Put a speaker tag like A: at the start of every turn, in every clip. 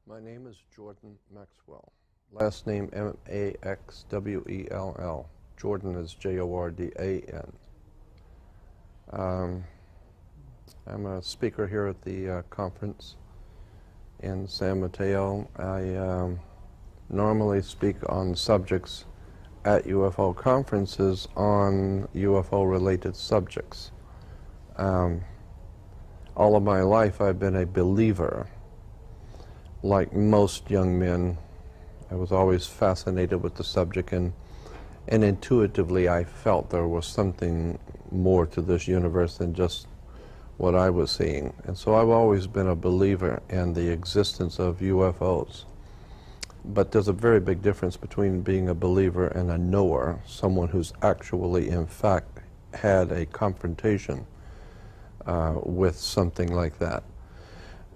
A: My name is Jordan Maxwell. Last name Maxwell. Jordan is Jordan. I'm a speaker here at the conference in San Mateo. I normally speak on subjects at UFO conferences on UFO-related subjects. All of my life I've been a believer. Like most young men, I was always fascinated with the subject, and intuitively I felt there was something more to this universe than just what I was seeing. And so I've always been a believer in the existence of UFOs. But there's a very big difference between being a believer and a knower, someone who's actually, in fact, had a confrontation with something like that.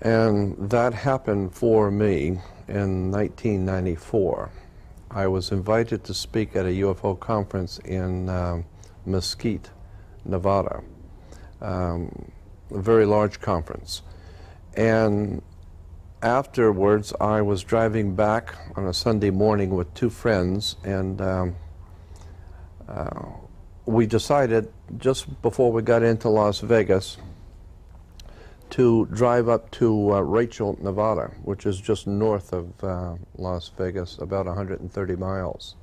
A: And that happened for me in 1994. I was invited to speak at a UFO conference in Mesquite, Nevada, a very large conference. And afterwards, I was driving back on a Sunday morning with two friends, and we decided just before we got into Las Vegas to drive up to Rachel, Nevada, which is just north of Las Vegas, about 130 miles.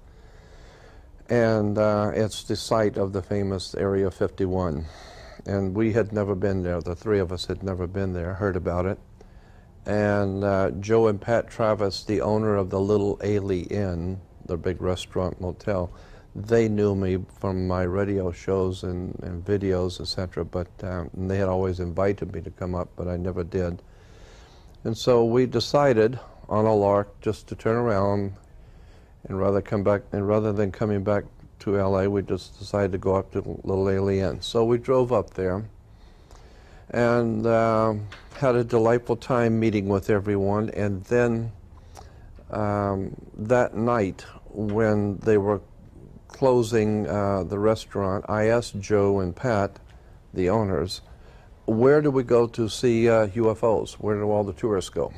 A: And it's the site of the famous Area 51. And we had never been there. The three of us had never been there, heard about it. And Joe and Pat Travis, the owner of the Little Ailey Inn, the big restaurant motel, they knew me from my radio shows and videos, etc., but they had always invited me to come up, but I never did. And so we decided on a lark just to turn around and rather than coming back to LA, we just decided to go up to Little Ailey Inn. So we drove up there and had a delightful time meeting with everyone. And then that night, when they were closing the restaurant, I asked Joe and Pat, the owners, where do we go to see UFOs? Where do all the tourists go?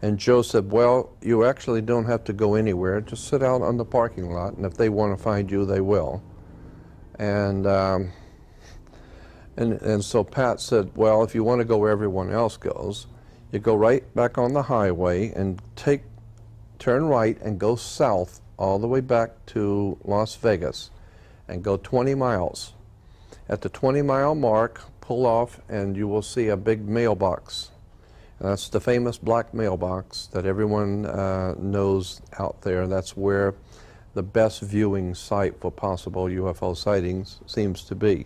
A: And Joe said, well, you actually don't have to go anywhere. Just sit out on the parking lot, and if they want to find you, they will. And so Pat said, well, if you want to go where everyone else goes, you go right back on the highway and turn right and go south all the way back to Las Vegas and go 20 miles. At the 20-mile mark, pull off and you will see a big mailbox. And that's the famous black mailbox that everyone knows out there. That's where the best viewing site for possible UFO sightings seems to be.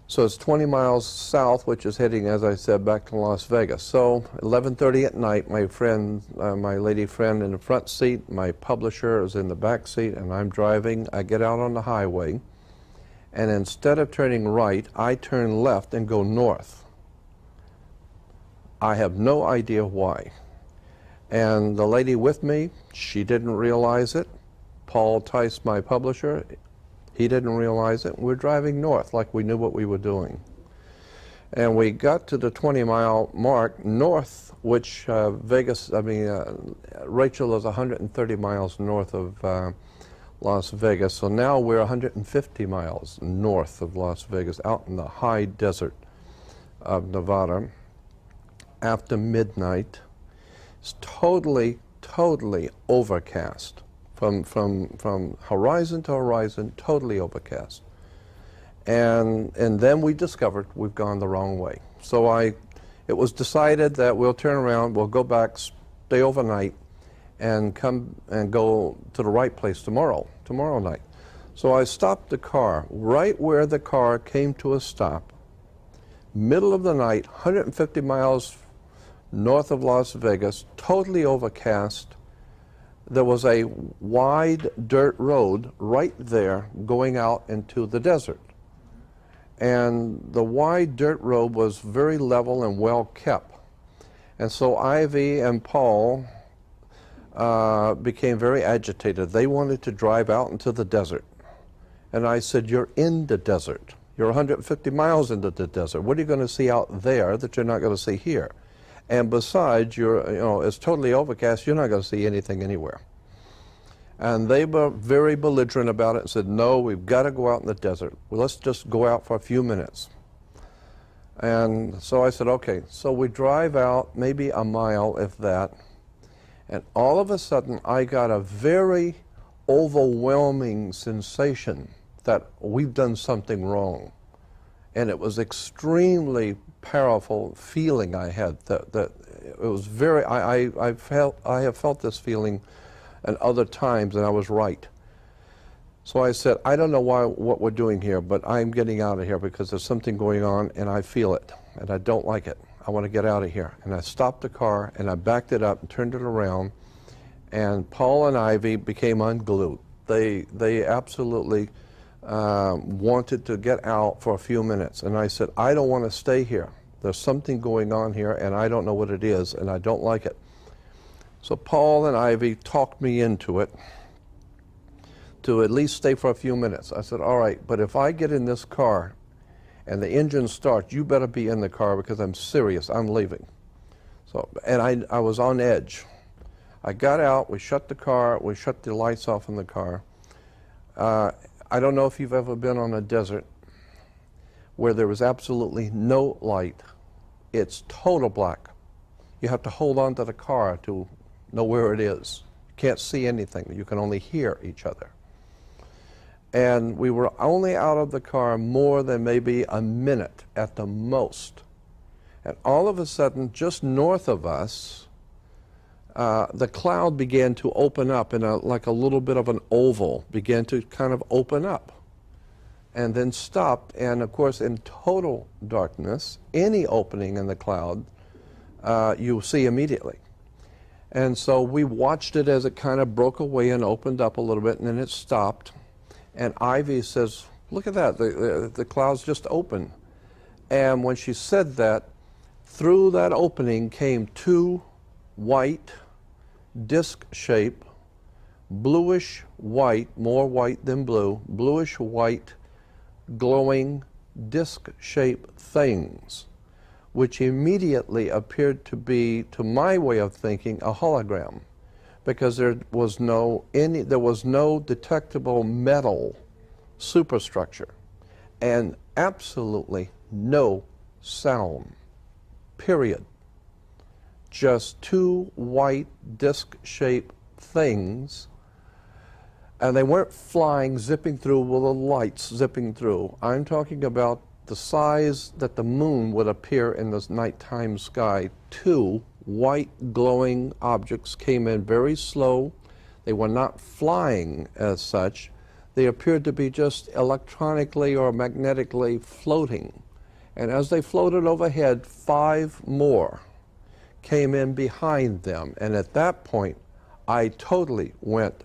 A: So it's 20 miles south, which is heading, as I said, back to Las Vegas. So 11:30 at night, my friend, my lady friend in the front seat, my publisher is in the back seat, and I'm driving. I get out on the highway, and instead of turning right, I turn left and go north. I have no idea why. And the lady with me, she didn't realize it. Paul Tice, my publisher, he didn't realize it. We're driving north like we knew what we were doing. And we got to the 20-mile mark north, which Rachel is 130 miles north of Las Vegas. So now we're 150 miles north of Las Vegas, out in the high desert of Nevada. After midnight, it's totally overcast. From horizon to horizon, totally overcast. And then we discovered we've gone the wrong way. So it was decided that we'll turn around, we'll go back, stay overnight, and come and go to the right place tomorrow night. So I stopped the car right where the car came to a stop, middle of the night, 150 miles north of Las Vegas, totally overcast. There was a wide dirt road right there going out into the desert. And the wide dirt road was very level and well kept. And so Ivy and Paul became very agitated. They wanted to drive out into the desert. And I said, you're in the desert. You're 150 miles into the desert. What are you going to see out there that you're not going to see here? And besides, it's totally overcast. You're not going to see anything anywhere. And they were very belligerent about it and said, no, we've got to go out in the desert. Well, let's just go out for a few minutes. And so I said, okay. So we drive out maybe a mile, if that. And all of a sudden, I got a very overwhelming sensation that we've done something wrong. And it was extremely powerful feeling I had. That it was very. I have felt this feeling at other times, and I was right. So I said, I don't know what we're doing here, but I'm getting out of here because there's something going on, and I feel it, and I don't like it. I want to get out of here. And I stopped the car, and I backed it up and turned it around, and Paul and Ivy became unglued. They absolutely wanted to get out for a few minutes. And I said, I don't want to stay here. There's something going on here, and I don't know what it is, and I don't like it. So Paul and Ivy talked me into it to at least stay for a few minutes. I said, all right, but if I get in this car and the engine starts, you better be in the car because I'm serious, I'm leaving. So, and I was on edge. I got out, we shut the car, we shut the lights off in the car. I don't know if you've ever been on a desert where there was absolutely no light. It's total black. You have to hold on to the car to know where it is. You can't see anything. You can only hear each other. And we were only out of the car more than maybe a minute at the most. And all of a sudden, just north of us, the cloud began to open up in like a little bit of an oval, began to kind of open up and then stopped. And of course, in total darkness, any opening in the cloud, you see immediately. And so we watched it as it kind of broke away and opened up a little bit, and then it stopped. And Ivy says, look at that, the clouds just opened. And when she said that, through that opening came two white, disc-shaped, bluish white, more white than blue, bluish white, glowing, disc-shaped things, which immediately appeared to be, to my way of thinking, a hologram, because there was no detectable metal superstructure, and absolutely no sound, period. Just two white disc-shaped things, and they weren't flying, zipping through with the lights zipping through. I'm talking about the size that the moon would appear in the nighttime sky. Two white glowing objects came in very slow. They were not flying as such. They appeared to be just electronically or magnetically floating. And as they floated overhead, 5 more came in behind them. And at that point, I totally went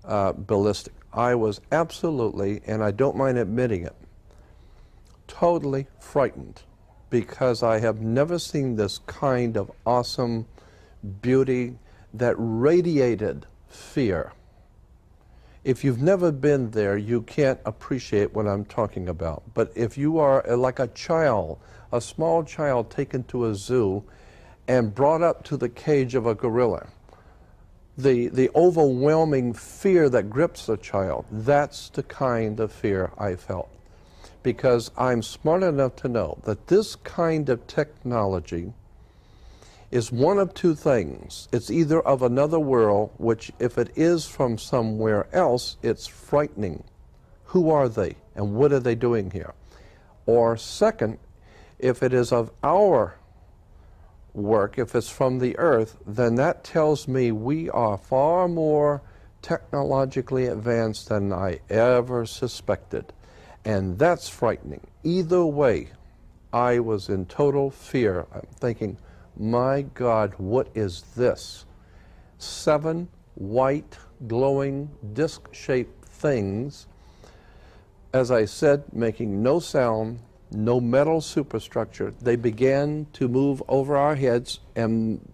A: ballistic. I was absolutely, and I don't mind admitting it, totally frightened, because I have never seen this kind of awesome beauty that radiated fear. If you've never been there, you can't appreciate what I'm talking about. But if you are like a child, a small child taken to a zoo and brought up to the cage of a gorilla, the overwhelming fear that grips a child, that's the kind of fear I felt. Because I'm smart enough to know that this kind of technology is one of two things. It's either of another world, which if it is from somewhere else, it's frightening. Who are they and what are they doing here? Or second, if it is of our work, if it's from the earth, then that tells me we are far more technologically advanced than I ever suspected. And that's frightening. Either way, I was in total fear. I'm thinking, my God, what is this? 7 white, glowing, disc-shaped things, as I said, making no sound, no metal superstructure. They began to move over our heads and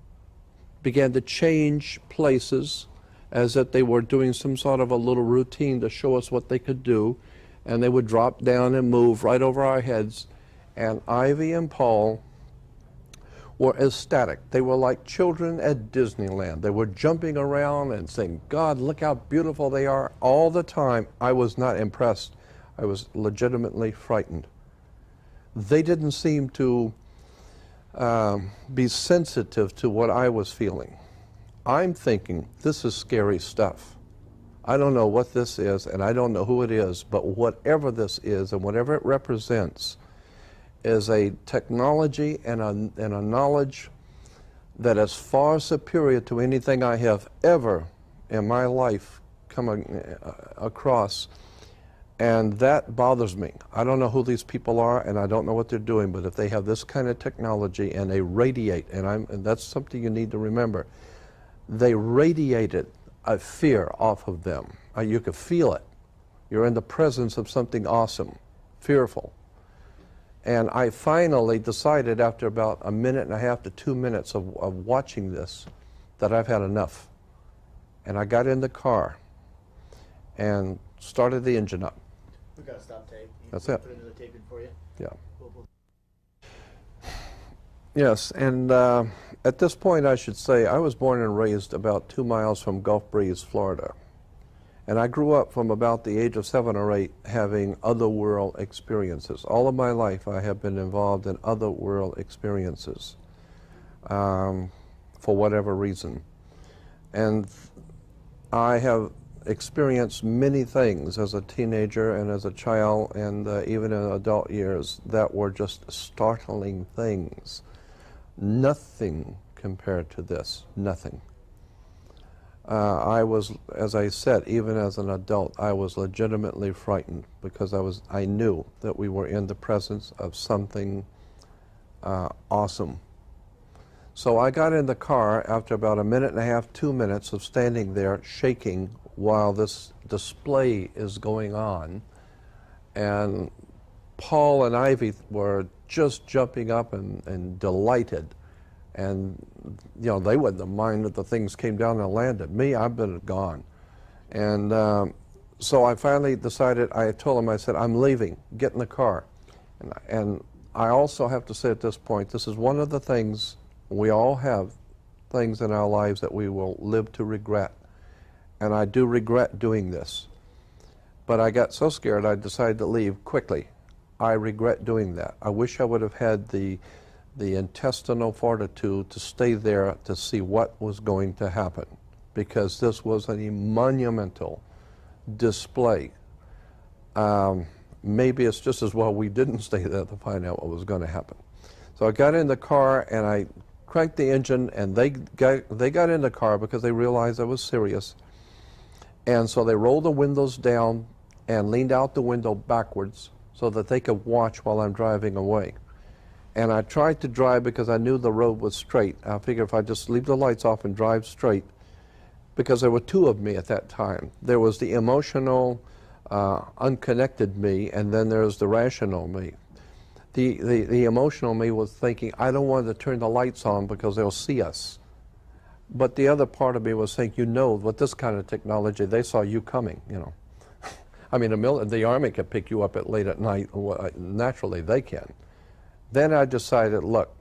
A: began to change places as if they were doing some sort of a little routine to show us what they could do. And they would drop down and move right over our heads. And Ivy and Paul were ecstatic. They were like children at Disneyland. They were jumping around and saying, God, look how beautiful they are. All the time, I was not impressed. I was legitimately frightened. They didn't seem to be sensitive to what I was feeling. I'm thinking, this is scary stuff. I don't know what this is, and I don't know who it is, but whatever this is and whatever it represents is a technology and a knowledge that is far superior to anything I have ever in my life come across. And that bothers me. I don't know who these people are, and I don't know what they're doing, but if they have this kind of technology and they radiate, and that's something you need to remember, they radiated a fear off of them. You could feel it. You're in the presence of something awesome, fearful. And I finally decided after about 1.5 to 2 minutes of watching this that I've had enough. And I got in the car and started the engine up.
B: We've got to stop tape.
A: That's it.
B: Put another tape in for you.
A: Yeah. Yes, and at this point I should say I was born and raised about 2 miles from Gulf Breeze, Florida. And I grew up from about the age of 7 or 8 having otherworld experiences. All of my life I have been involved in otherworld experiences for whatever reason. And I have experienced many things as a teenager and as a child and even in adult years that were just startling things. Nothing compared to this, nothing. I was, as I said, even as an adult, I was legitimately frightened because I knew that we were in the presence of something awesome. So I got in the car after about 1.5, 2 minutes of standing there shaking while this display is going on. And Paul and Ivy were just jumping up and delighted. And, you know, they wouldn't have minded if the things came down and landed. Me, I've been gone. And so I finally decided, I told him, I said, I'm leaving, get in the car. And I also have to say at this point, this is one of the things, we all have things in our lives that we will live to regret. And I do regret doing this. But I got so scared I decided to leave quickly. I regret doing that. I wish I would have had the intestinal fortitude to stay there to see what was going to happen, because this was a monumental display. Maybe it's just as well we didn't stay there to find out what was going to happen. So I got in the car and I cranked the engine, and they got in the car because they realized I was serious. And so they rolled the windows down and leaned out the window backwards so that they could watch while I'm driving away. And I tried to drive because I knew the road was straight. I figured if I just leave the lights off and drive straight, because there were two of me at that time. There was the emotional, unconnected me, and then there's the rational me. The emotional me was thinking, I don't want to turn the lights on because they'll see us. But the other part of me was saying, you know, with this kind of technology, they saw you coming, you know. I mean, the Army can pick you up late at night. Naturally, they can. Then I decided, look,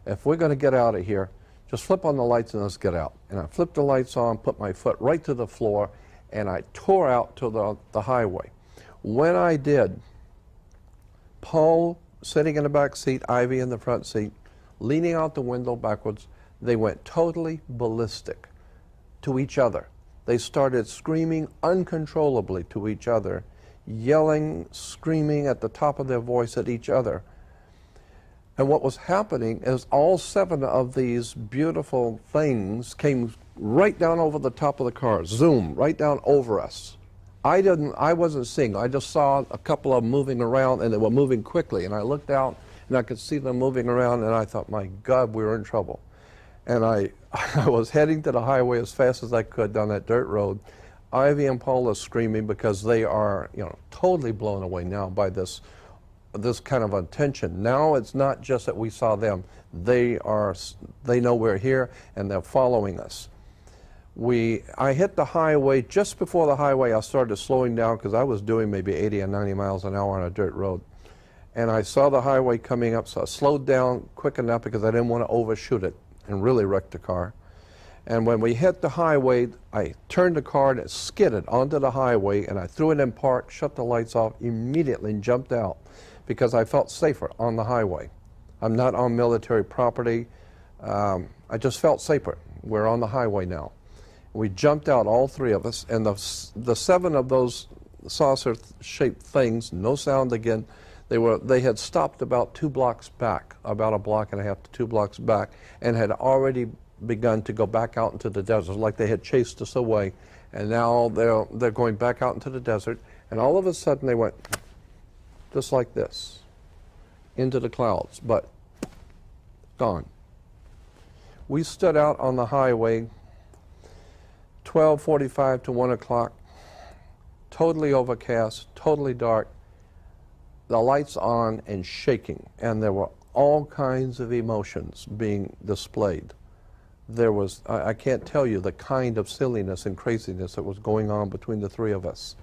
A: if we're going to get out of here, just flip on the lights and let's get out. And I flipped the lights on, put my foot right to the floor, and I tore out to the highway. When I did, Paul sitting in the back seat, Ivy in the front seat, leaning out the window backwards, they went totally ballistic to each other. They started screaming uncontrollably to each other, yelling, screaming at the top of their voice at each other. And what was happening is all 7 of these beautiful things came right down over the top of the car, zoom, right down over us. I wasn't seeing, I just saw a couple of them moving around, and they were moving quickly. And I looked out and I could see them moving around, and I thought, my God, we were in trouble. And I was heading to the highway as fast as I could down that dirt road. Ivy and Paul are screaming because they are, you know, totally blown away now by this kind of attention. Now it's not just that we saw them. They know we're here and they're following us. I hit the highway. Just before the highway, I started slowing down because I was doing maybe 80 or 90 miles an hour on a dirt road. and I saw the highway coming up, so I slowed down quick enough because I didn't want to overshoot it and really wreck the car. And when we hit the highway, I turned the car and it skidded onto the highway, and I threw it in park, shut the lights off immediately, and jumped out because I felt safer on the highway. I'm not on military property. I just felt safer. We're on the highway now. We jumped out, all three of us, and the seven of those saucer-shaped things, no sound again, they had stopped about 2 blocks back, about a block and a half to 2 blocks back, and had already begun to go back out into the desert, like they had chased us away, and now they're going back out into the desert, and all of a sudden they went just like this into the clouds, but gone. We stood out on the highway 12:45 to 1 o'clock, totally overcast, totally dark, the lights on and shaking, and there were all kinds of emotions being displayed. There was, I can't tell you the kind of silliness and craziness that was going on between the three of us.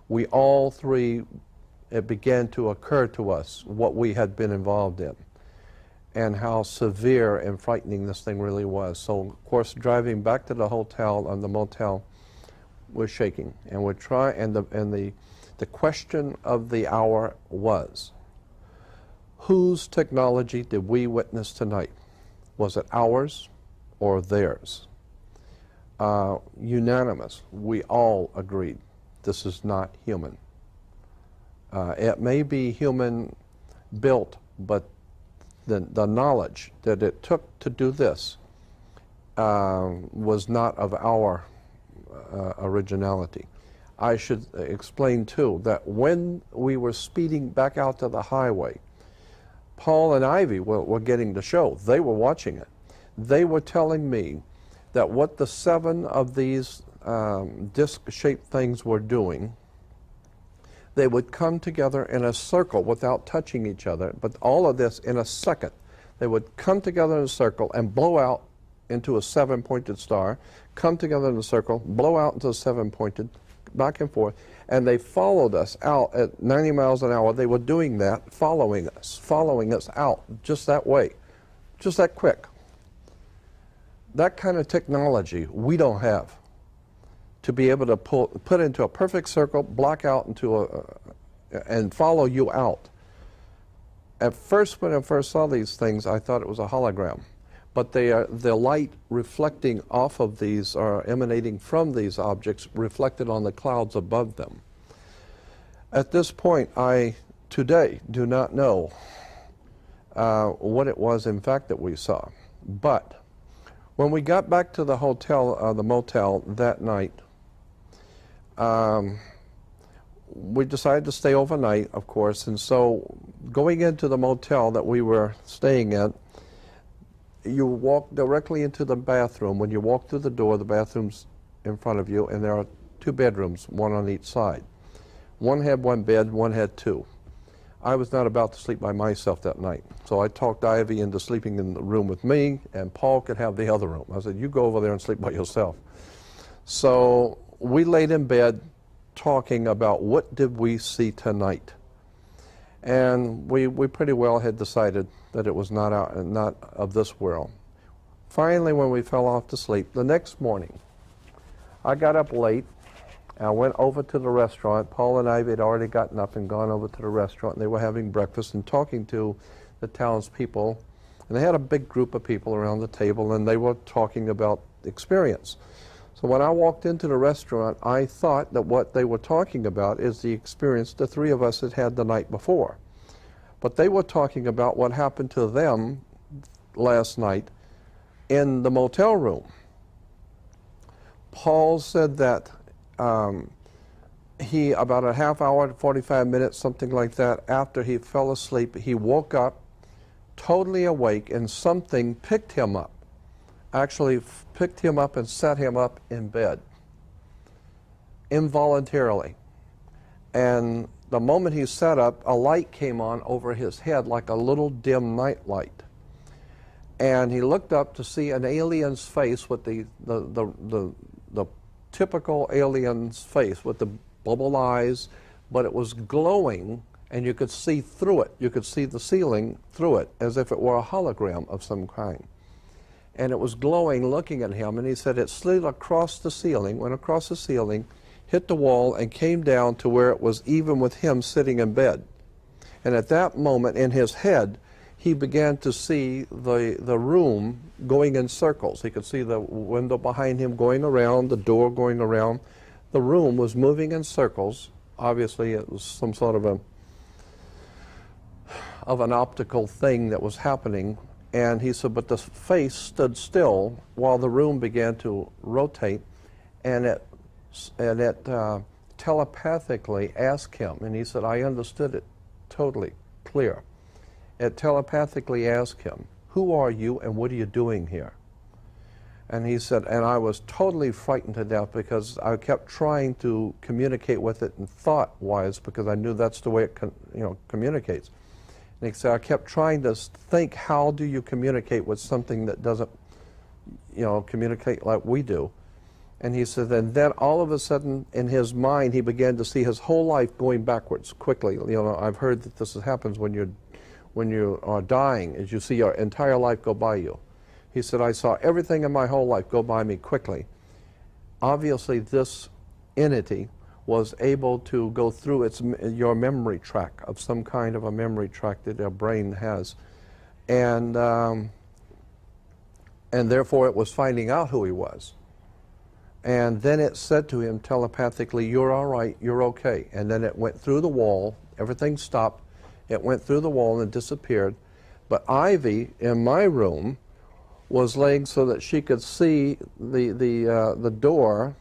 A: We all three, it began to occur to us what we had been involved in and how severe and frightening this thing really was. So, of course, driving back to the hotel and the motel, we're shaking, and we're trying, and the question of the hour was, whose technology did we witness tonight? Was it ours or theirs? Unanimous. We all agreed this is not human. It may be human built, but the knowledge that it took to do this was not of our originality. I should explain too that when we were speeding back out to the highway, Paul and Ivy were getting the show. They were watching it. They were telling me that what the 7 of these disc-shaped things were doing, they would come together in a circle without touching each other, but all of this in a second. They would come together in a circle and blow out into a 7-pointed star, come together in a circle, blow out into a 7-pointed, back and forth, and they followed us out at 90 miles an hour. They were doing that, following us out just that way, just that quick. That kind of technology we don't have, to be able to put into a perfect circle, block out into and follow you out. At first, when I first saw these things, I thought it was a hologram. But the light reflecting off of these, or emanating from these objects, reflected on the clouds above them. At this point, I today do not know what it was in fact that we saw. But when we got back to the hotel, the motel that night, we decided to stay overnight, of course, and so going into the motel that we were staying at, you walk directly into the bathroom. When you walk through the door, the bathroom's in front of you, and there are 2 bedrooms, one on each side. One had 1 bed, one had 2. I was not about to sleep by myself that night, so I talked Ivy into sleeping in the room with me, and Paul could have the other room. I said, you go over there and sleep by yourself. So we laid in bed talking about what did we see tonight. And we pretty well had decided that it was not of this world. Finally, when we fell off to sleep, the next morning, I got up late. I went over to the restaurant. Paul and Ivy had already gotten up and gone over to the restaurant, and they were having breakfast and talking to the townspeople. And they had a big group of people around the table, and they were talking about the experience. So when I walked into the restaurant, I thought that what they were talking about is the experience the 3 of us had had the night before. But they were talking about what happened to them last night in the motel room. Paul said that he, about a half hour to 45 minutes, something like that, after he fell asleep, he woke up totally awake, and something picked him up. Actually picked him up and set him up in bed involuntarily. And the moment he sat up, a light came on over his head like a little dim night light. And he looked up to see an alien's face with the typical alien's face with the bubble eyes, but it was glowing and you could see through it. You could see the ceiling through it as if it were a hologram of some kind. And it was glowing looking at him, and he said it slid across the ceiling, went across the ceiling, hit the wall, and came down to where it was even with him sitting in bed. And at that moment, in his head, he began to see the room going in circles. He could see the window behind him going around, the door going around. The room was moving in circles. Obviously, it was some sort of an optical thing that was happening. And he said, but the face stood still while the room began to rotate, and it telepathically asked him, and he said, I understood it totally clear. It telepathically asked him, who are you and what are you doing here? And he said, and I was totally frightened to death because I kept trying to communicate with it in thought-wise because I knew that's the way it communicates. And he said, I kept trying to think, how do you communicate with something that doesn't, communicate like we do? And he said, and then all of a sudden in his mind, he began to see his whole life going backwards quickly. I've heard that this happens when you are dying, as you see your entire life go by you. He said, I saw everything in my whole life go by me quickly. Obviously, this entity was able to go through your memory track of some kind of a memory track that your brain has. And therefore it was finding out who he was. And then it said to him telepathically, you're all right, you're okay. And then it went through the wall, everything stopped, it went through the wall and disappeared. But Ivy, in my room, was laying so that she could see the door,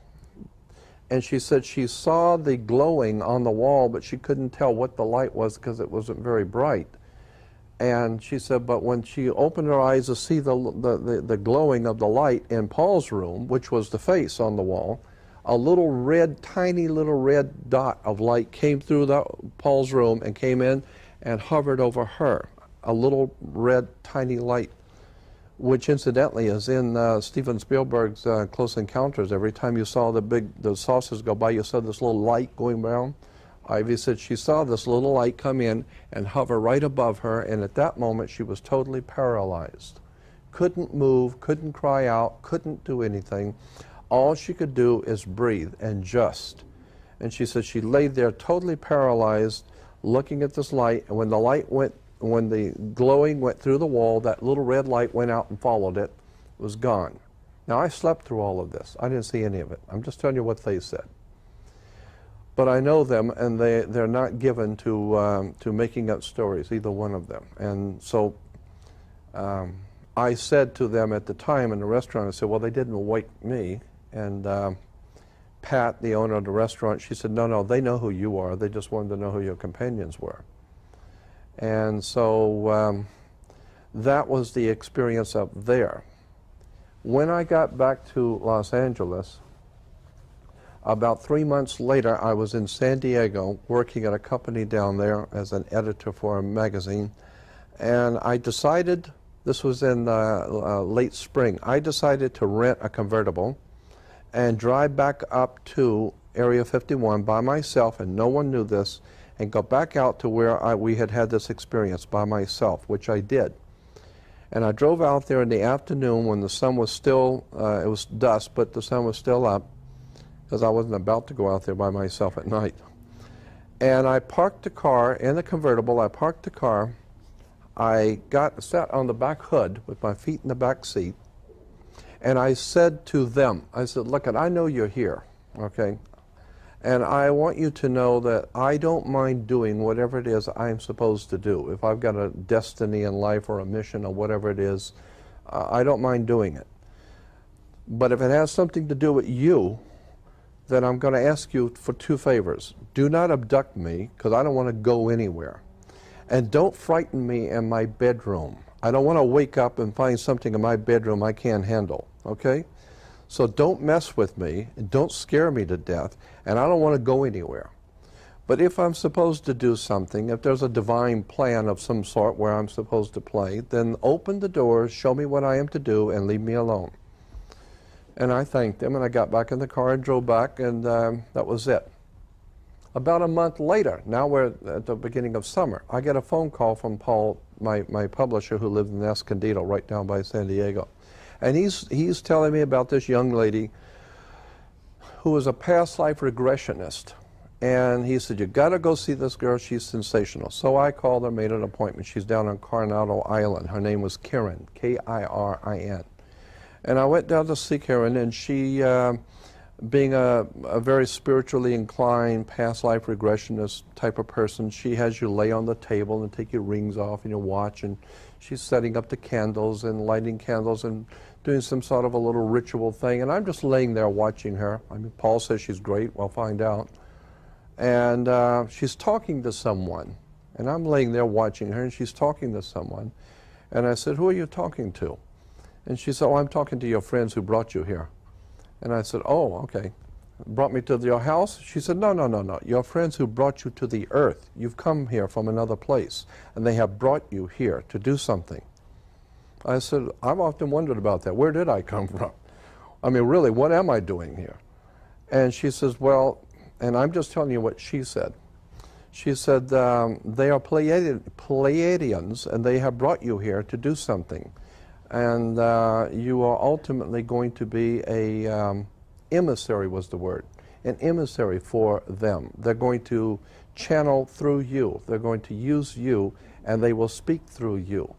A: and she said she saw the glowing on the wall, but she couldn't tell what the light was because it wasn't very bright. And she said, but when she opened her eyes to see the glowing of the light in Paul's room, which was the face on the wall, a little red, tiny little red dot of light came through Paul's room and came in and hovered over her. A little red, tiny light, which incidentally is in Steven Spielberg's Close Encounters. Every time you saw the saucers go by, you saw this little light going around. Ivy said she saw this little light come in and hover right above her, and at that moment she was totally paralyzed. Couldn't move, couldn't cry out, couldn't do anything. All she could do is breathe and just. And she said she laid there totally paralyzed, looking at this light, and when the glowing went through the wall, that little red light went out and followed it. It was gone. Now, I slept through all of this. I didn't see any of it. I'm just telling you what they said. But I know them, and they're not given to making up stories, either one of them. And so I said to them at the time in the restaurant, I said, well, they didn't wake me. And Pat, the owner of the restaurant, she said, no, they know who you are. They just wanted to know who your companions were. And so that was the experience up there. When I got back to Los Angeles, about 3 months later, I was in San Diego working at a company down there as an editor for a magazine. And I decided, this was in late spring, I decided to rent a convertible and drive back up to Area 51 by myself, and no one knew this, and go back out to where we had this experience by myself, which I did. And I drove out there in the afternoon when the sun was still, it was dusk, but the sun was still up, because I wasn't about to go out there by myself at night. And I parked the car in the convertible. I parked the car. I sat on the back hood with my feet in the back seat, and I said to them, I said, look, I know you're here, okay? And I want you to know that I don't mind doing whatever it is I'm supposed to do. If I've got a destiny in life or a mission or whatever it is, I don't mind doing it. But if it has something to do with you, then I'm going to ask you for two favors. Do not abduct me, because I don't want to go anywhere. And don't frighten me in my bedroom. I don't want to wake up and find something in my bedroom I can't handle, okay? So don't mess with me, and don't scare me to death, and I don't want to go anywhere. But if I'm supposed to do something, if there's a divine plan of some sort where I'm supposed to play, then open the doors, show me what I am to do, and leave me alone. And I thanked them, and I got back in the car and drove back, and that was it. About a month later, now we're at the beginning of summer, I get a phone call from Paul, my publisher, who lives in Escondido, right down by San Diego. And he's telling me about this young lady who is a past life regressionist. And he said, you got to go see this girl. She's sensational. So I called her, made an appointment. She's down on Coronado Island. Her name was Kirin, Kirin. And I went down to see Kirin, and she, being a very spiritually inclined, past life regressionist type of person, she has you lay on the table and take your rings off and your watch, and she's setting up the candles and lighting candles and doing some sort of a little ritual thing. And I'm just laying there watching her. I mean, Paul says she's great. We'll find out. And she's talking to someone, and I'm laying there watching her, and she's talking to someone. And I said, who are you talking to? And she said, oh, I'm talking to your friends who brought you here. And I said, oh, okay. Brought me to your house? She said, no. Your friends who brought you to the earth. You've come here from another place, and they have brought you here to do something. I said, I've often wondered about that. Where did I come from? I mean, really, what am I doing here? And she says, well, and I'm just telling you what she said. She said, they are Pleiadians, and they have brought you here to do something. And you are ultimately going to be a emissary, was the word, an emissary for them. They're going to channel through you. They're going to use you, and they will speak through you.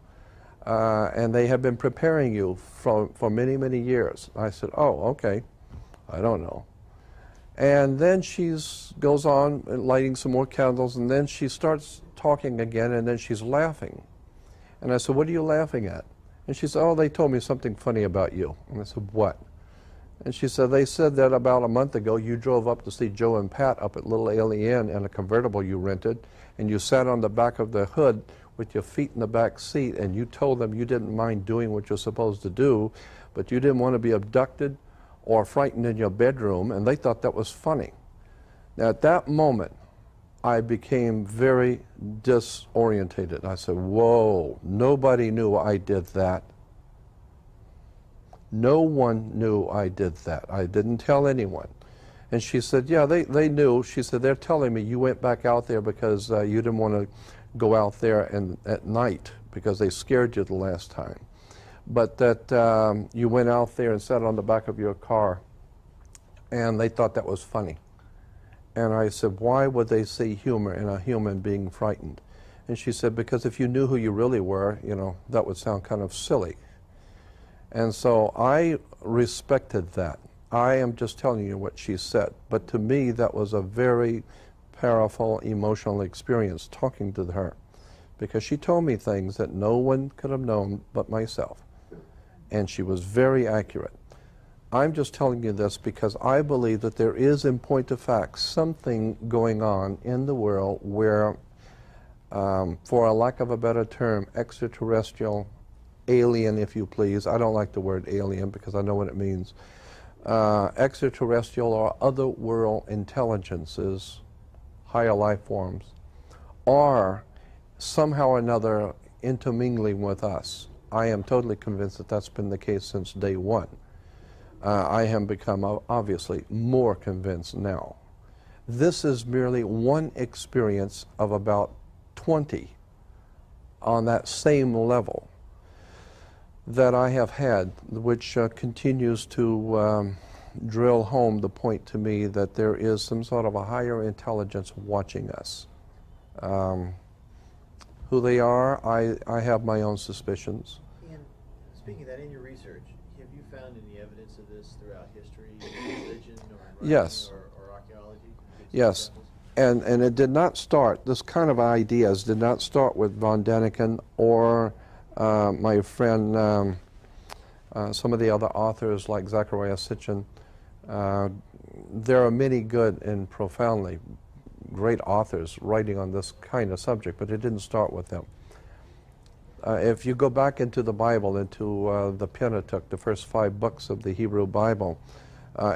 A: And they have been preparing you for many, many years. I said, oh, okay. I don't know. And then she goes on lighting some more candles, and then she starts talking again, and then she's laughing. And I said, what are you laughing at? And she said, oh, they told me something funny about you. And I said, what? And she said, they said that about a month ago you drove up to see Joe and Pat up at Little Alien in a convertible you rented, and you sat on the back of the hood with your feet in the back seat, and you told them you didn't mind doing what you're supposed to do, but you didn't want to be abducted or frightened in your bedroom, and they thought that was funny. Now, at that moment, I became very disorientated. I said, whoa, nobody knew I did that. No one knew I did that. I didn't tell anyone. And she said, yeah, they knew. She said, they're telling me you went back out there because you didn't want to go out there at night because they scared you the last time. But that you went out there and sat on the back of your car, and they thought that was funny. And I said, why would they see humor in a human being frightened? And she said, because if you knew who you really were, you know, that would sound kind of silly. And so I respected that. I am just telling you what she said. But to me, that was a very powerful emotional experience talking to her, because she told me things that no one could have known but myself. And she was very accurate. I'm just telling you this because I believe that there is, in point of fact, something going on in the world where, for a lack of a better term, extraterrestrial, alien, if you please, I don't like the word alien because I know what it means, extraterrestrial or other world intelligences, higher life forms, are somehow or another intermingling with us. I am totally convinced that that's been the case since day one. I have become obviously more convinced now. This is merely one experience of about 20 on that same level that I have had, which continues to drill home the point to me that there is some sort of a higher intelligence watching us. Who they are, I have my own suspicions.
B: And speaking of that, in your research, have you found any evidence of this throughout history, religion, or writing,
A: yes,
B: or archaeology?
A: Yes, and it did not start, this kind of ideas did not start with von Däniken or my friend, some of the other authors like Zecharia Sitchin. There are many good and profoundly great authors writing on this kind of subject, but it didn't start with them. If you go back into the Bible, into the Pentateuch, the first 5 books of the Hebrew Bible,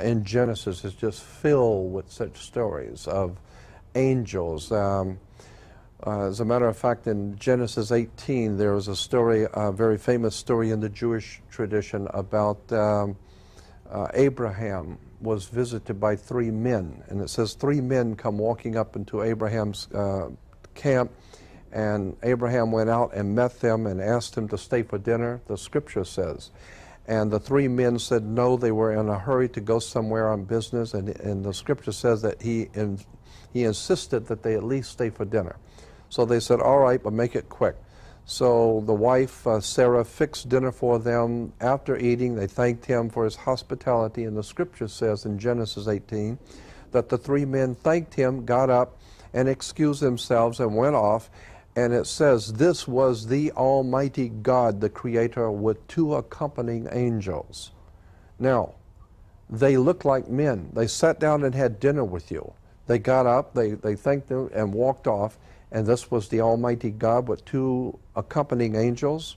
A: in Genesis is just filled with such stories of angels. As a matter of fact, in Genesis 18, there was a story, a very famous story in the Jewish tradition about Abraham was visited by three men, and it says three men come walking up into Abraham's camp, and Abraham went out and met them and asked them to stay for dinner, the scripture says. And the three men said no, they were in a hurry to go somewhere on business, and the scripture says that he insisted that they at least stay for dinner. So they said, all right, but make it quick. So the wife, Sarah, fixed dinner for them. After eating, they thanked him for his hospitality, and the scripture says in Genesis 18 that the three men thanked him, got up, and excused themselves and went off. And it says, this was the Almighty God, the Creator, with two accompanying angels. Now, they looked like men. They sat down and had dinner with you. They got up, they thanked them and walked off, and this was the Almighty God with two accompanying angels.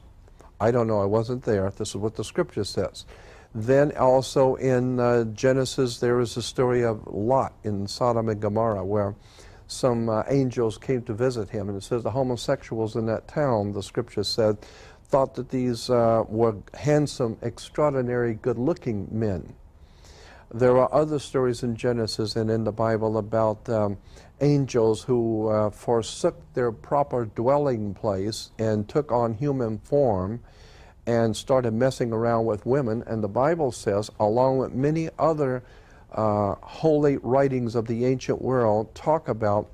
A: I don't know, I wasn't there. This is what the scripture says. Then also in Genesis, there is a story of Lot in Sodom and Gomorrah, where some angels came to visit him, and it says the homosexuals in that town, the scripture said, thought that these were handsome, extraordinary, good-looking men. There are other stories in Genesis and in the Bible about angels who forsook their proper dwelling place and took on human form and started messing around with women. And the Bible says, along with many other holy writings of the ancient world, talk about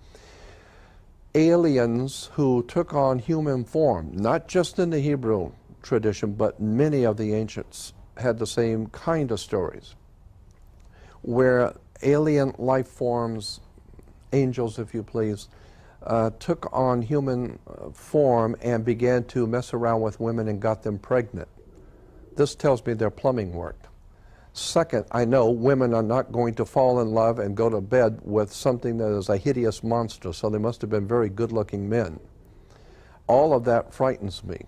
A: aliens who took on human form, not just in the Hebrew tradition, but many of the ancients had the same kind of stories, where alien life forms, angels if you please, took on human form and began to mess around with women and got them pregnant. This tells me their plumbing worked. Second, I know women are not going to fall in love and go to bed with something that is a hideous monster, so they must have been very good-looking men. All of that frightens me,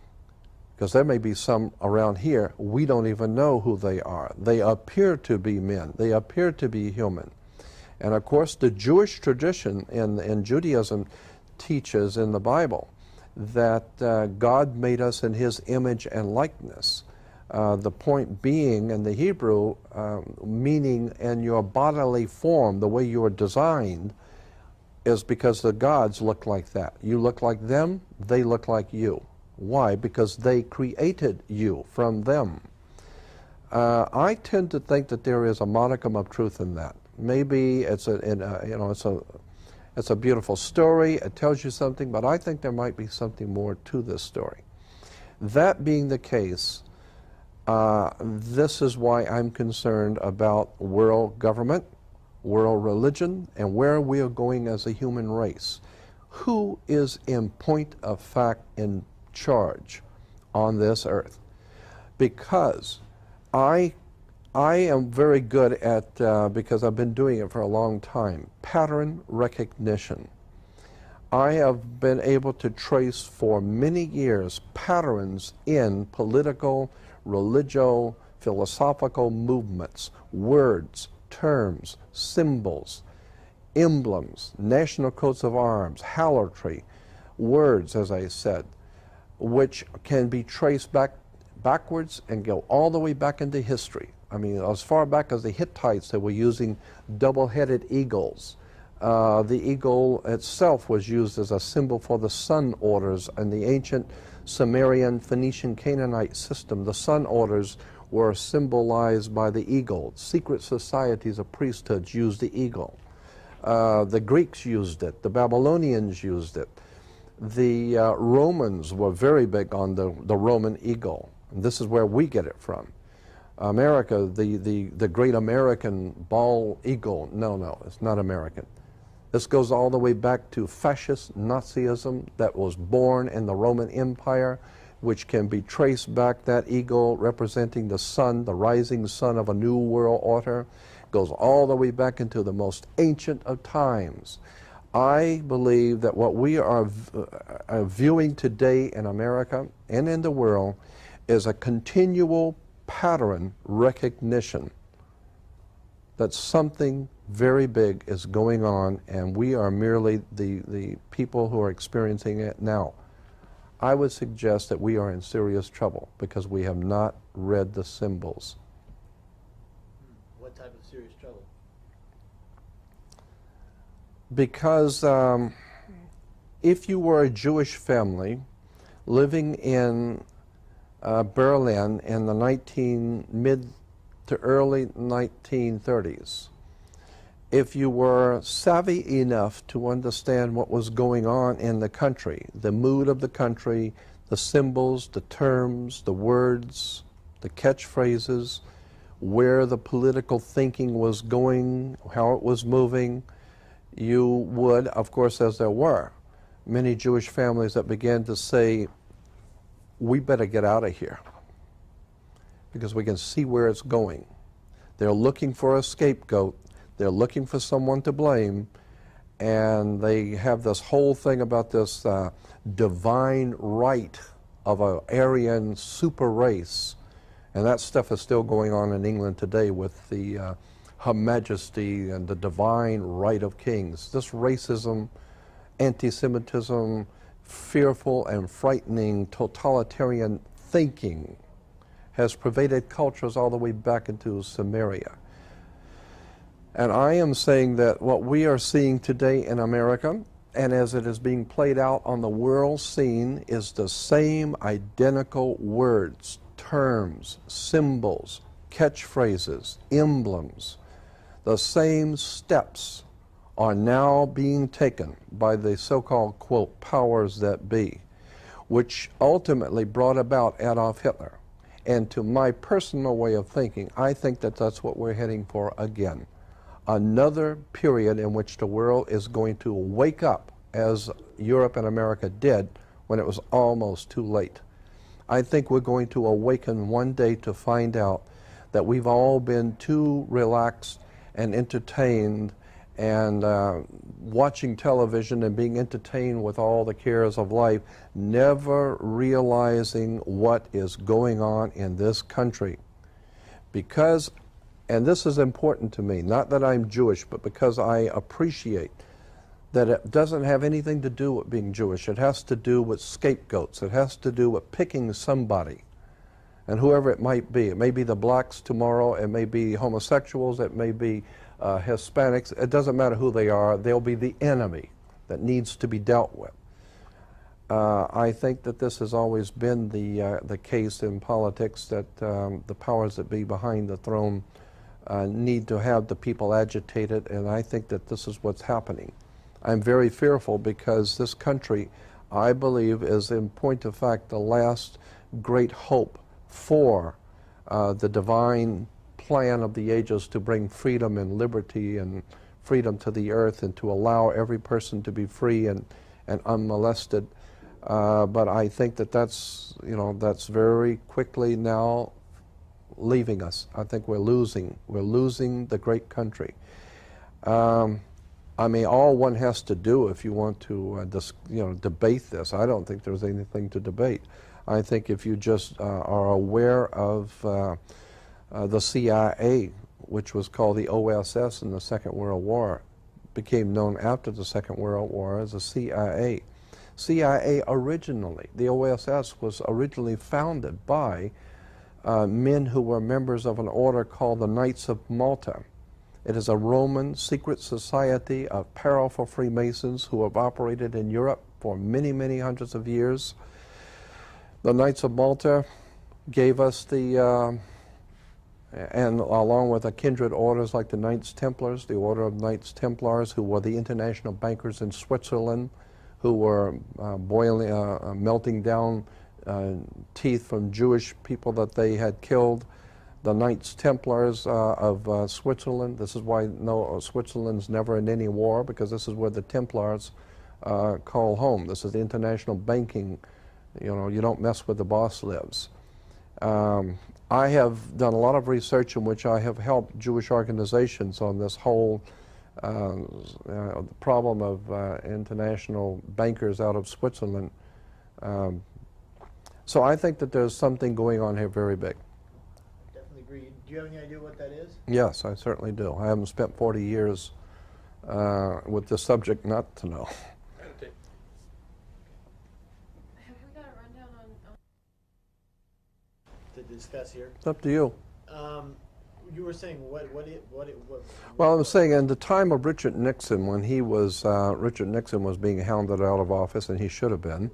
A: because there may be some around here, we don't even know who they are. They appear to be men. They appear to be human. And of course, the Jewish tradition in Judaism teaches in the Bible that God made us in His image and likeness. The point being in the Hebrew, meaning in your bodily form, the way you are designed, is because the gods look like that. You look like them, they look like you. Why? Because they created you from them. I tend to think that there is a modicum of truth in that. Maybe it's a beautiful story. It tells you something, but I think there might be something more to this story. That being the case, this is why I'm concerned about world government, world religion, and where we are going as a human race. Who is in point of fact in charge on this earth? Because I am very good at, because I've been doing it for a long time, pattern recognition. I have been able to trace for many years patterns in political, religio, philosophical movements, words, terms, symbols, emblems, national coats of arms, halotry, words, as I said, which can be traced backwards and go all the way back into history. I mean, as far back as the Hittites, they were using double-headed eagles. The eagle itself was used as a symbol for the sun orders in the ancient Sumerian, Phoenician, Canaanite system. The sun orders were symbolized by the eagle. Secret societies of priesthoods used the eagle. The Greeks used it. The Babylonians used it. The Romans were very big on the Roman eagle. And this is where we get it from. America, the great American bald eagle, no, it's not American. This goes all the way back to fascist Nazism that was born in the Roman Empire, which can be traced back, that eagle representing the sun, the rising sun of a new world order, goes all the way back into the most ancient of times. I believe that what we are viewing today in America and in the world is a continual pattern recognition that something very big is going on, and we are merely the people who are experiencing it now. I would suggest that we are in serious trouble because we have not read the symbols.
B: What type of serious trouble?
A: Because if you were a Jewish family living in Berlin in the mid to early 1930s, if you were savvy enough to understand what was going on in the country, the mood of the country, the symbols, the terms, the words, the catchphrases, where the political thinking was going, how it was moving, you would, of course, as there were, many Jewish families that began to say, we better get out of here because we can see where it's going. They're looking for a scapegoat. They're looking for someone to blame, and they have this whole thing about this divine right of an Aryan super race, and that stuff is still going on in England today with the Her Majesty and the divine right of kings. This racism, anti-Semitism, fearful and frightening totalitarian thinking has pervaded cultures all the way back into Samaria. And I am saying that what we are seeing today in America, and as it is being played out on the world scene, is the same identical words, terms, symbols, catchphrases, emblems. The same steps are now being taken by the so-called, quote, powers that be, which ultimately brought about Adolf Hitler. And to my personal way of thinking, I think that that's what we're heading for again. Another period in which the world is going to wake up, as Europe and America did when it was almost too late. I think we're going to awaken one day to find out that we've all been too relaxed and entertained and watching television and being entertained with all the cares of life, never realizing what is going on in this country. Because, and this is important to me, not that I'm Jewish, but because I appreciate that it doesn't have anything to do with being Jewish. It has to do with scapegoats. It has to do with picking somebody, and whoever it might be. It may be the blacks tomorrow, it may be homosexuals, it may be Hispanics. It doesn't matter who they are. They'll be the enemy that needs to be dealt with. I think that this has always been the case in politics, that the powers that be behind the throne need to have the people agitated, and I think that this is what's happening. I'm very fearful because this country, I believe, is in point of fact the last great hope for the divine plan of the ages to bring freedom and liberty and freedom to the earth and to allow every person to be free and unmolested. But I think that that's very quickly now leaving us. I think we're losing the great country. I mean, all one has to do if you want to debate this, I don't think there's anything to debate. I think if you just are aware of the CIA, which was called the OSS in the Second World War, became known after the Second World War as the CIA. CIA originally, the OSS was originally founded by men who were members of an order called the Knights of Malta. It is a Roman secret society of powerful Freemasons who have operated in Europe for many, many hundreds of years. The Knights of Malta gave us and along with the kindred orders like the Knights Templars, the Order of Knights Templars, who were the international bankers in Switzerland, who were melting down teeth from Jewish people that they had killed. The Knights Templars of Switzerland. This is why Switzerland's never in any war, because this is where the Templars call home. This is the international banking. You don't mess with the boss lives. I have done a lot of research in which I have helped Jewish organizations on this whole problem of international bankers out of Switzerland. So I think that there's something going on here very big.
B: Definitely agree. Do you have any idea what that is?
A: Yes, I certainly do. I haven't spent 40 years with this subject not to know.
C: Have we got a rundown on
B: To discuss here.
A: It's up to you.
B: You were saying what?
A: Well, I'm saying in the time of Richard Nixon, when Richard Nixon was being hounded out of office, and he should have been,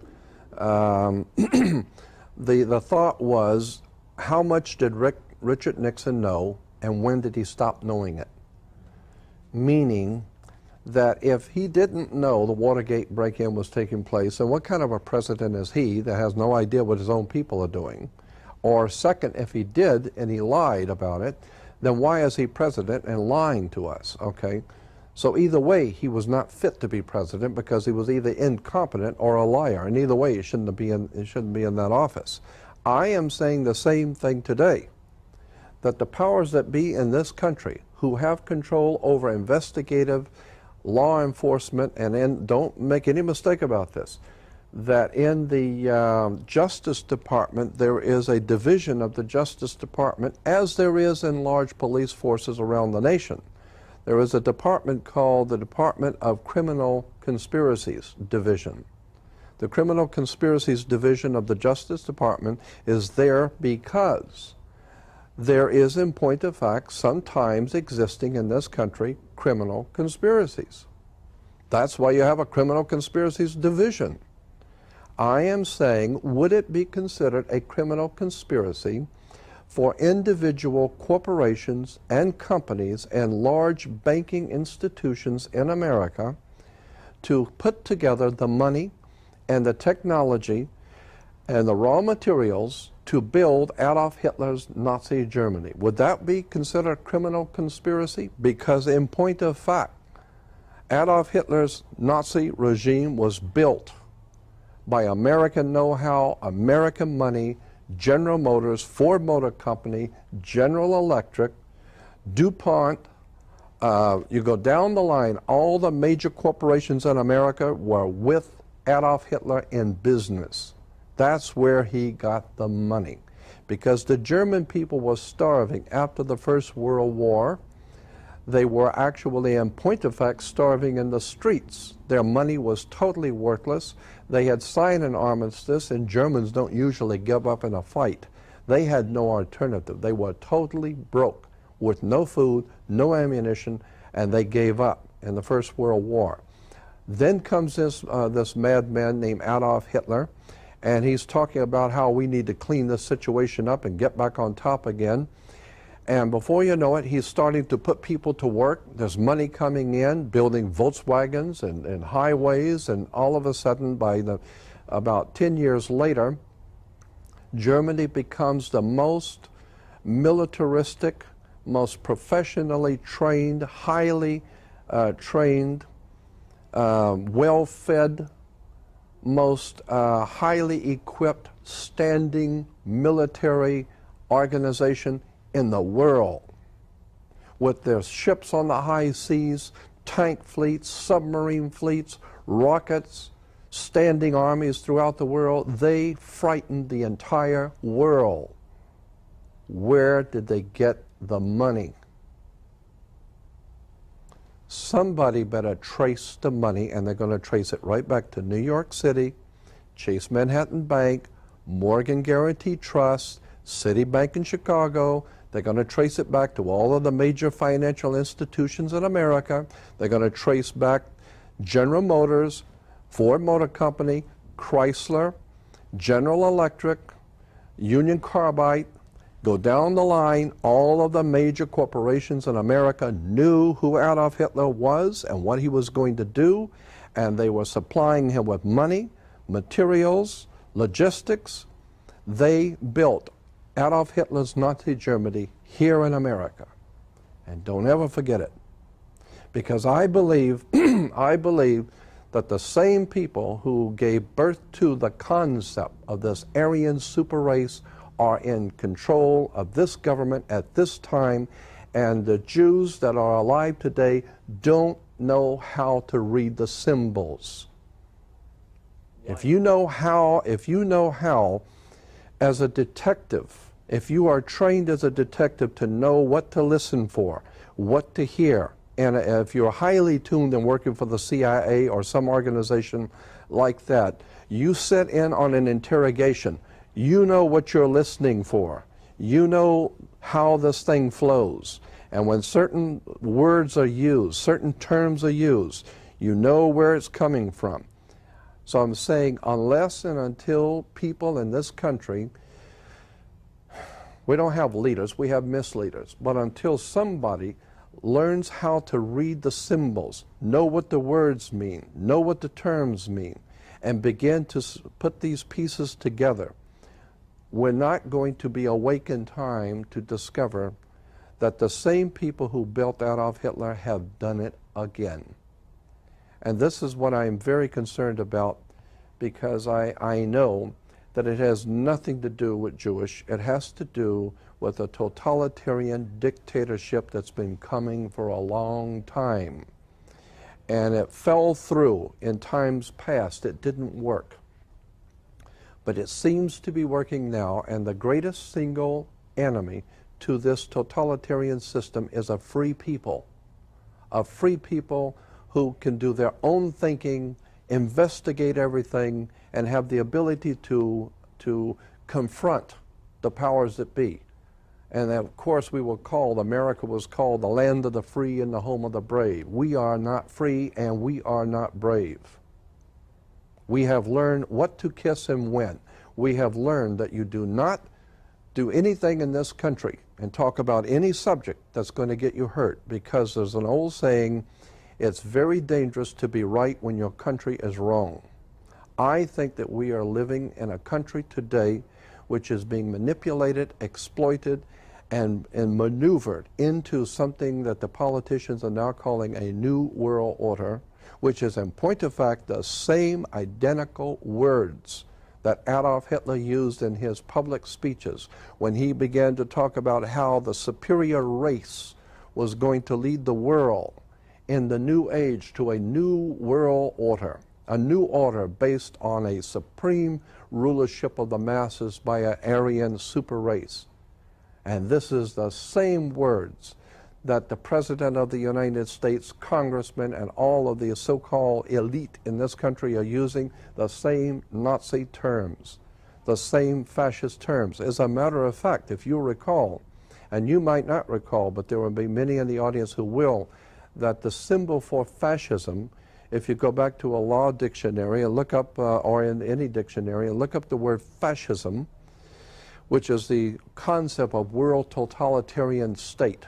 A: the thought was, how much did Richard Nixon know, and when did he stop knowing it? Meaning that if he didn't know the Watergate break-in was taking place, then what kind of a president is he that has no idea what his own people are doing? Or second, if he did and he lied about it, then why is he president and lying to us? Okay, so either way, he was not fit to be president because he was either incompetent or a liar, and either way, he shouldn't be in that office. I am saying the same thing today, that the powers that be in this country who have control over investigative law enforcement, and don't make any mistake about this, that in the Justice Department there is a division of the Justice Department, as there is in large police forces around the nation. There is a department called the Department of Criminal Conspiracies Division. The Criminal Conspiracies Division of the Justice Department is there because there is, in point of fact, sometimes existing in this country criminal conspiracies. That's why you have a Criminal Conspiracies Division. I am saying, would it be considered a criminal conspiracy for individual corporations and companies and large banking institutions in America to put together the money and the technology and the raw materials to build Adolf Hitler's Nazi Germany? Would that be considered a criminal conspiracy? Because in point of fact, Adolf Hitler's Nazi regime was built by American know-how, American money, General Motors, Ford Motor Company, General Electric, DuPont. You go down the line, all the major corporations in America were with Adolf Hitler in business. That's where he got the money. Because the German people were starving after the First World War. They were actually, in point of fact, starving in the streets. Their money was totally worthless. They had signed an armistice, and Germans don't usually give up in a fight. They had no alternative. They were totally broke with no food, no ammunition, and they gave up in the First World War. Then comes this madman named Adolf Hitler, and he's talking about how we need to clean this situation up and get back on top again. And before you know it, he's starting to put people to work. There's money coming in, building Volkswagens and highways, and all of a sudden, about 10 years later, Germany becomes the most militaristic, most professionally trained, highly trained, well-fed, most highly equipped standing military organization in the world, with their ships on the high seas, tank fleets, submarine fleets, rockets, standing armies throughout the world. They frightened the entire world. Where did they get the money? Somebody better trace the money, and they're going to trace it right back to New York City, Chase Manhattan Bank, Morgan Guaranty Trust, Citibank in Chicago. They're going to trace it back to all of the major financial institutions in America. They're going to trace back General Motors, Ford Motor Company, Chrysler, General Electric, Union Carbide. Go down the line, all of the major corporations in America knew who Adolf Hitler was and what he was going to do, and they were supplying him with money, materials, logistics. They built Adolf Hitler's Nazi Germany here in America. And don't ever forget it. Because I believe, I believe that the same people who gave birth to the concept of this Aryan super race are in control of this government at this time, and the Jews that are alive today don't know how to read the symbols. If you know how, as a detective, if you are trained as a detective to know what to listen for, what to hear, and if you're highly tuned and working for the CIA or some organization like that, you sit in on an interrogation. You know what you're listening for. You know how this thing flows. And when certain words are used, certain terms are used, you know where it's coming from. So I'm saying unless and until people in this country, we don't have leaders, we have misleaders, but until somebody learns how to read the symbols, know what the words mean, know what the terms mean, and begin to put these pieces together, we're not going to be awake in time to discover that the same people who built Adolf Hitler have done it again. And this is what I'm very concerned about, because I know that it has nothing to do with Jewish. It has to do with a totalitarian dictatorship that's been coming for a long time. And it fell through in times past. It didn't work. But it seems to be working now, and the greatest single enemy to this totalitarian system is a free people who can do their own thinking, investigate everything, and have the ability to confront the powers that be. And of course America was called the land of the free and the home of the brave. We are not free and we are not brave. We have learned what to kiss and when. We have learned that you do not do anything in this country and talk about any subject that's going to get you hurt, because there's an old saying, it's very dangerous to be right when your country is wrong. I think that we are living in a country today which is being manipulated, exploited, and maneuvered into something that the politicians are now calling a new world order, which is in point of fact the same identical words that Adolf Hitler used in his public speeches when he began to talk about how the superior race was going to lead the world in the new age to a new world order, a new order based on a supreme rulership of the masses by an Aryan super race. And this is the same words that the President of the United States, congressmen, and all of the so-called elite in this country are using, the same Nazi terms, the same fascist terms. As a matter of fact, if you recall, and you might not recall, but there will be many in the audience who will, that the symbol for fascism, if you go back to a law dictionary and look up, or in any dictionary, and look up the word fascism, which is the concept of world totalitarian state,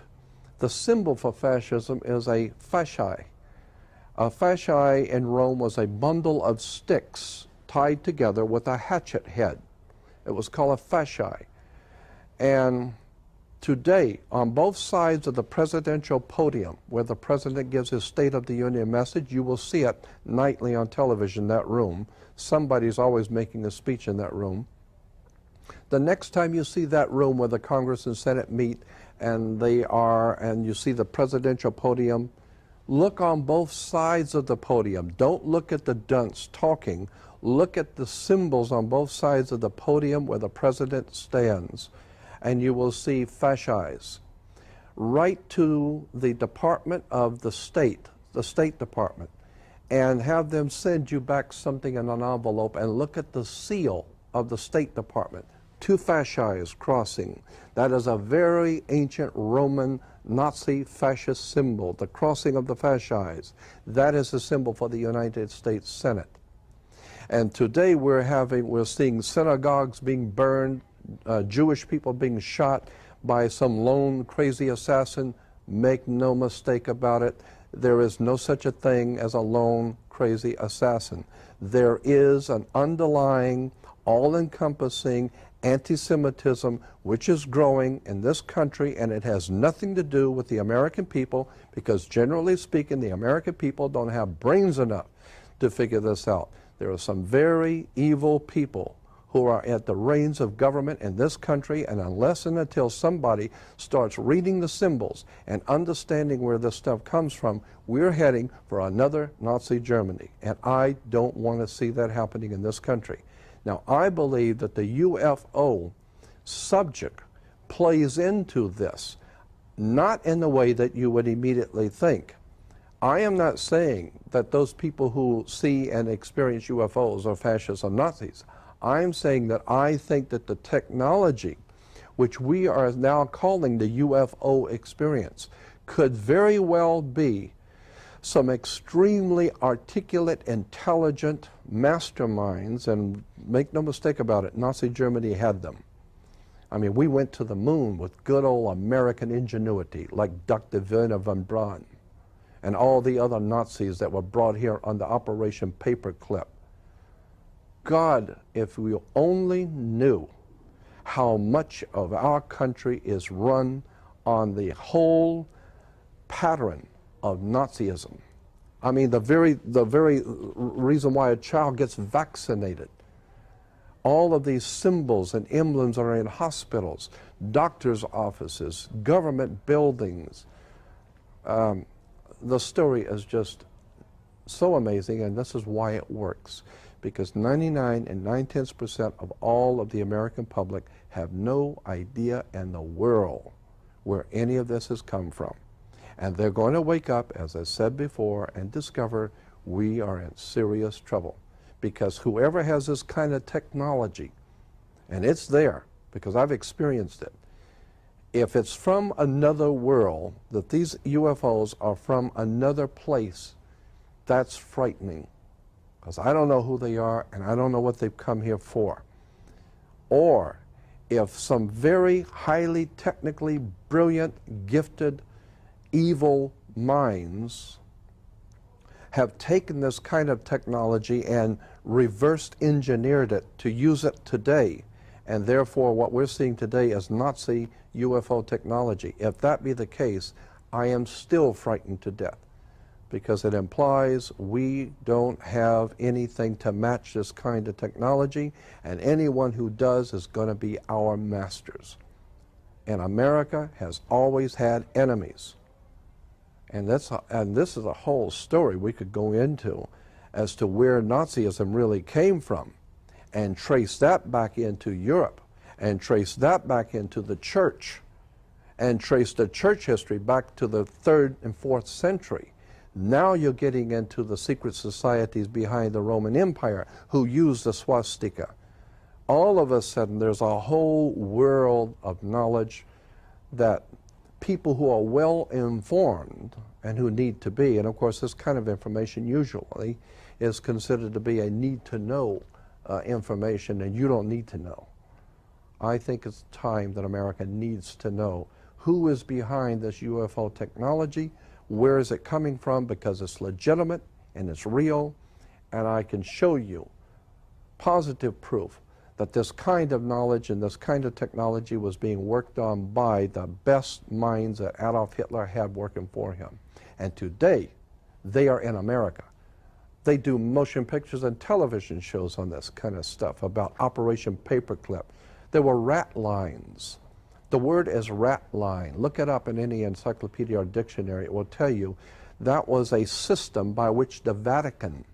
A: the symbol for fascism is a fasci. A fasci in Rome was a bundle of sticks tied together with a hatchet head. It was called a fasci. And today, on both sides of the presidential podium, where the president gives his State of the Union message, you will see it nightly on television, that room. Somebody's always making a speech in that room. The next time you see that room where the Congress and Senate meet, and you see the presidential podium, look on both sides of the podium. Don't look at the dunce talking. Look at the symbols on both sides of the podium where the president stands, and you will see fascis. Write to the Department of the State Department, and have them send you back something in an envelope, and look at the seal of the State Department. Two fascis crossing. That is a very ancient Roman Nazi fascist symbol, the crossing of the fascis. That is the symbol for the United States Senate. And today we're seeing synagogues being burned, Jewish people being shot by some lone crazy assassin. Make no mistake about it, there is no such a thing as a lone crazy assassin. There is an underlying, all-encompassing anti-Semitism which is growing in this country, and it has nothing to do with the American people, because generally speaking, the American people don't have brains enough to figure this out. There are some very evil people who are at the reins of government in this country, and unless and until somebody starts reading the symbols and understanding where this stuff comes from, we're heading for another Nazi Germany, and I don't want to see that happening in this country. Now, I believe that the UFO subject plays into this, not in the way that you would immediately think. I am not saying that those people who see and experience UFOs are fascists or Nazis. I'm saying that I think that the technology which we are now calling the UFO experience, could very well be some extremely articulate, intelligent masterminds, and make no mistake about it, Nazi Germany had them. I mean, we went to the moon with good old American ingenuity, like Dr. Werner von Braun and all the other Nazis that were brought here under Operation Paperclip. God, if we only knew how much of our country is run on the whole pattern of Nazism. I mean, the very reason why a child gets vaccinated. All of these symbols and emblems are in hospitals, doctors' offices, government buildings. The story is just so amazing, and this is why it works. Because 99 and 9/10% of all of the American public have no idea in the world where any of this has come from. And they're going to wake up, as I said before, and discover we are in serious trouble. Because whoever has this kind of technology, and it's there, because I've experienced it, if it's from another world, that these UFOs are from another place, that's frightening. Because I don't know who they are, and I don't know what they've come here for. Or if some very highly technically brilliant, gifted, evil minds have taken this kind of technology and reversed engineered it to use it today, and therefore what we're seeing today is Nazi UFO technology. If that be the case, I am still frightened to death, because it implies we don't have anything to match this kind of technology, and anyone who does is going to be our masters. And America has always had enemies. And this is a whole story we could go into as to where Nazism really came from, and trace that back into Europe, and trace that back into the church, and trace the church history back to the 3rd and 4th century. Now you're getting into the secret societies behind the Roman Empire who used the swastika. All of a sudden there's a whole world of knowledge that people who are well informed, and who need to be, and of course this kind of information usually is considered to be a need to know information, and you don't need to know. I think it's time that America needs to know who is behind this UFO technology, where is it coming from, because it's legitimate and it's real, and I can show you positive proof that this kind of knowledge and this kind of technology was being worked on by the best minds that Adolf Hitler had working for him. And today, they are in America. They do motion pictures and television shows on this kind of stuff about Operation Paperclip. There were rat lines. The word is rat line. Look it up in any encyclopedia or dictionary. It will tell you that was a system by which the Vatican,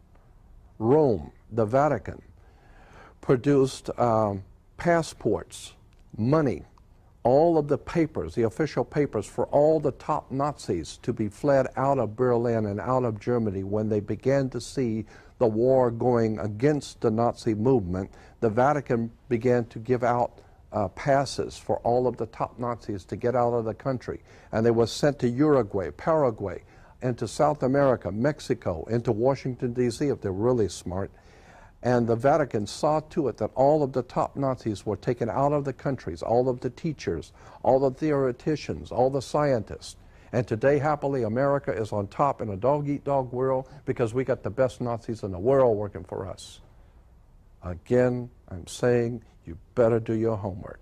A: Rome, the Vatican, produced passports, money, all of the papers, the official papers for all the top Nazis to be fled out of Berlin and out of Germany when they began to see the war going against the Nazi movement. The Vatican began to give out passes for all of the top Nazis to get out of the country. And they were sent to Uruguay, Paraguay, into South America, Mexico, into Washington, D.C. if they're really smart. And the Vatican saw to it that all of the top Nazis were taken out of the countries, all of the teachers, all the theoreticians, all the scientists. And today, happily, America is on top in a dog-eat-dog world because we got the best Nazis in the world working for us. Again, I'm saying you better do your homework.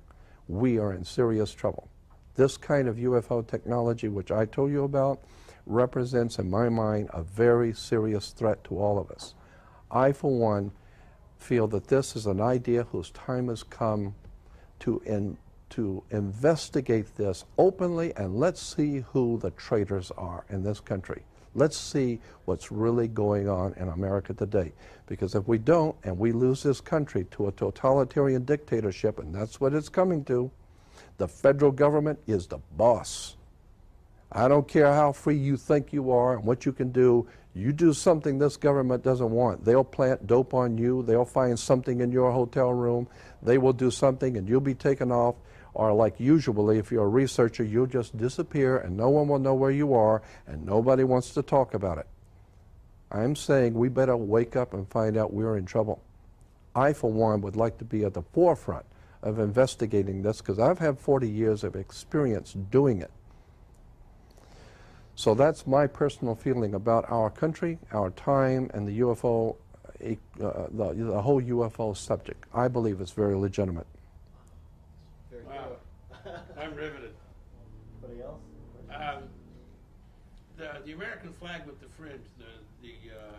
A: We are in serious trouble. This kind of UFO technology, which I told you about, represents, in my mind, a very serious threat to all of us. I, for one, feel that this is an idea whose time has come to investigate this openly, and let's see who the traitors are in this country. Let's see what's really going on in America today. Because if we don't, and we lose this country to a totalitarian dictatorship, and that's what it's coming to, the federal government is the boss. I don't care how free you think you are and what you can do. You do something this government doesn't want, they'll plant dope on you, they'll find something in your hotel room, they will do something and you'll be taken off, or like usually if you're a researcher, you'll just disappear and no one will know where you are and nobody wants to talk about it. I'm saying we better wake up and find out we're in trouble. I, for one, would like to be at the forefront of investigating this because I've had 40 years of experience doing it. So that's my personal feeling about our country, our time, and the UFO, the whole UFO subject. I believe it's very legitimate.
B: Very
D: Wow.
B: good.
D: I'm riveted.
B: Anybody else?
D: The American flag with the fringe,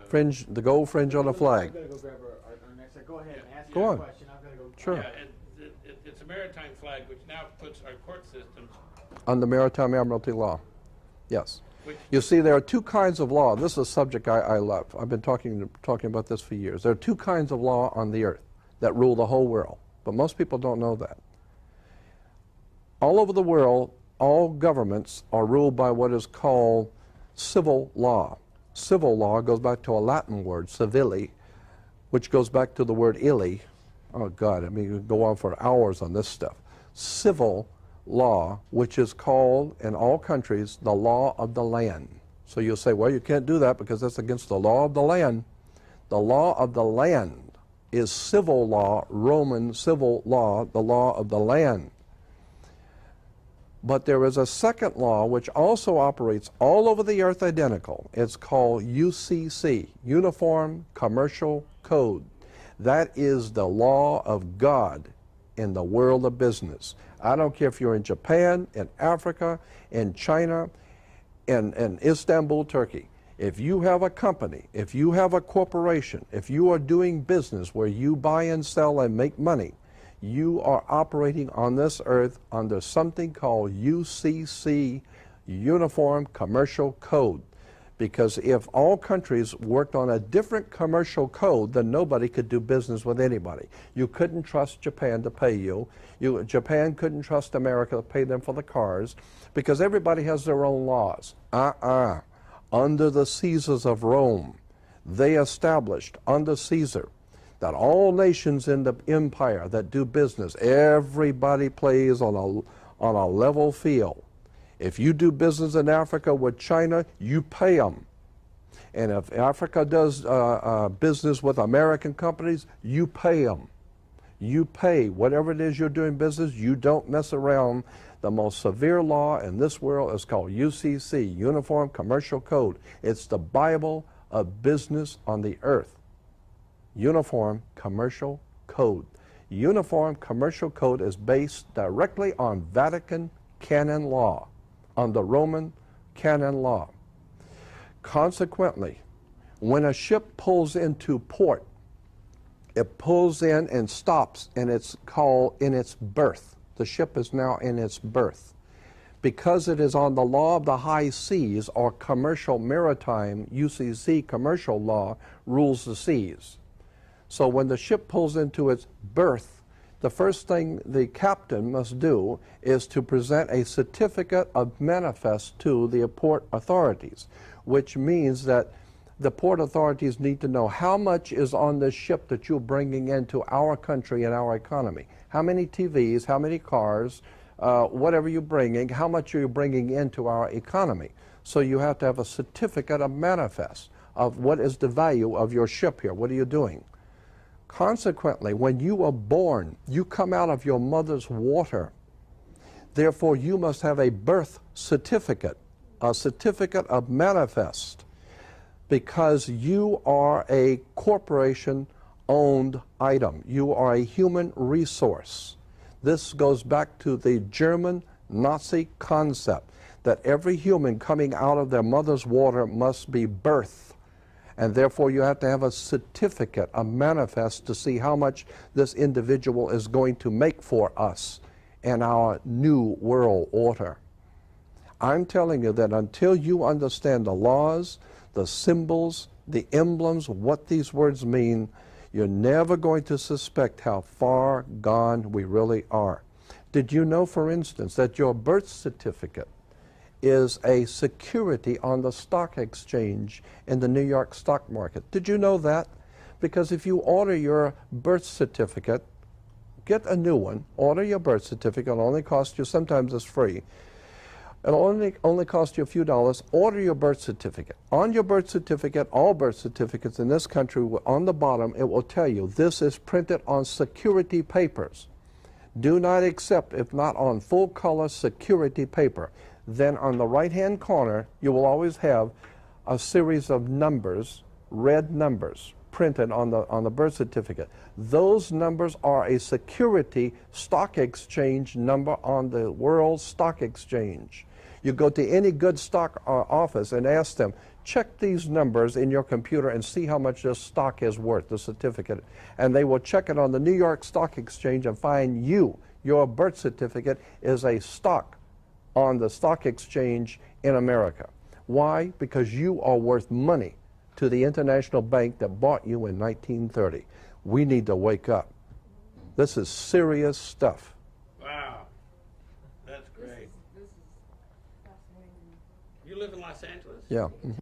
A: Fringe, the gold fringe on the flag.
B: I'm going to go grab our next. Go ahead and ask
A: Go
B: your
A: on.
B: question. I'm going to go.
A: Sure.
D: Yeah, it's a maritime flag, which now puts our court systems.
A: Under maritime admiralty law. Yes.
D: Which,
A: You see, there are two kinds of law. This is a subject I love. I've been talking about this for years. There are two kinds of law on the earth that rule the whole world, but most people don't know that. All over the world, all governments are ruled by what is called civil law. Civil law goes back to a Latin word, civili, which goes back to the word illi. Oh, God, I mean, you could go on for hours on this stuff. Civil law, which is called in all countries the law of the land. So you'll say, well, you can't do that because that's against the law of the land. The law of the land is civil law, Roman civil law, the law of the land. But there is a second law which also operates all over the earth identical. It's called UCC, Uniform Commercial Code. That is the law of God in the world of business. I don't care if you're in Japan, in Africa, in China, in Istanbul, Turkey. If you have a company, if you have a corporation, if you are doing business where you buy and sell and make money, you are operating on this earth under something called UCC, Uniform Commercial Code. Because if all countries worked on a different commercial code, then nobody could do business with anybody. You couldn't trust Japan to pay you. Japan couldn't trust America to pay them for the cars because everybody has their own laws. Under the Caesars of Rome, they established under Caesar that all nations in the empire that do business, everybody plays on a level field. If you do business in Africa with China, you pay them. And if Africa does business with American companies, you pay them. You pay whatever it is you're doing business. You don't mess around. The most severe law in this world is called UCC, Uniform Commercial Code. It's the Bible of business on the earth. Uniform Commercial Code. Uniform Commercial Code is based directly on Vatican canon law, on the Roman canon law. Consequently, when a ship pulls into port, it pulls in and stops, and it's called in its berth. The ship is now in its berth. Because it is on the law of the high seas, or commercial maritime, UCC commercial law, rules the seas. So when the ship pulls into its berth, the first thing the captain must do is to present a certificate of manifest to the port authorities, which means that the port authorities need to know how much is on this ship that you're bringing into our country and our economy. How many TVs, how many cars, whatever you're bringing, how much are you bringing into our economy. So you have to have a certificate of manifest of what is the value of your ship here. What are you doing? Consequently, when you are born, you come out of your mother's water. Therefore, you must have a birth certificate, a certificate of manifest, because you are a corporation-owned item. You are a human resource. This goes back to the German Nazi concept that every human coming out of their mother's water must be birthed. And therefore you have to have a certificate, a manifest, to see how much this individual is going to make for us and our new world order. I'm telling you that until you understand the laws, the symbols, the emblems, what these words mean, you're never going to suspect how far gone we really are. Did you know, for instance, that your birth certificate is a security on the stock exchange in the New York stock market? Did you know that? Because if you order your birth certificate, get a new one, order your birth certificate. It'll only cost you, sometimes it's free. It'll only cost you a few dollars. Order your birth certificate. On your birth certificate, all birth certificates in this country, on the bottom, it will tell you this is printed on security papers. Do not accept if not on full color security paper. Then on the right-hand corner, you will always have a series of numbers, red numbers, printed on the birth certificate. Those numbers are a security stock exchange number on the World Stock Exchange. You go to any good stock office and ask them, check these numbers in your computer and see how much this stock is worth, the certificate. And they will check it on the New York Stock Exchange and find your birth certificate is a stock on the stock exchange in America. Why? Because you are worth money to the international bank that bought you in 1930. We need to wake up. This is serious stuff.
D: Wow. That's great.
C: This is fascinating.
D: You live in Los Angeles?
A: Yeah. Mhm.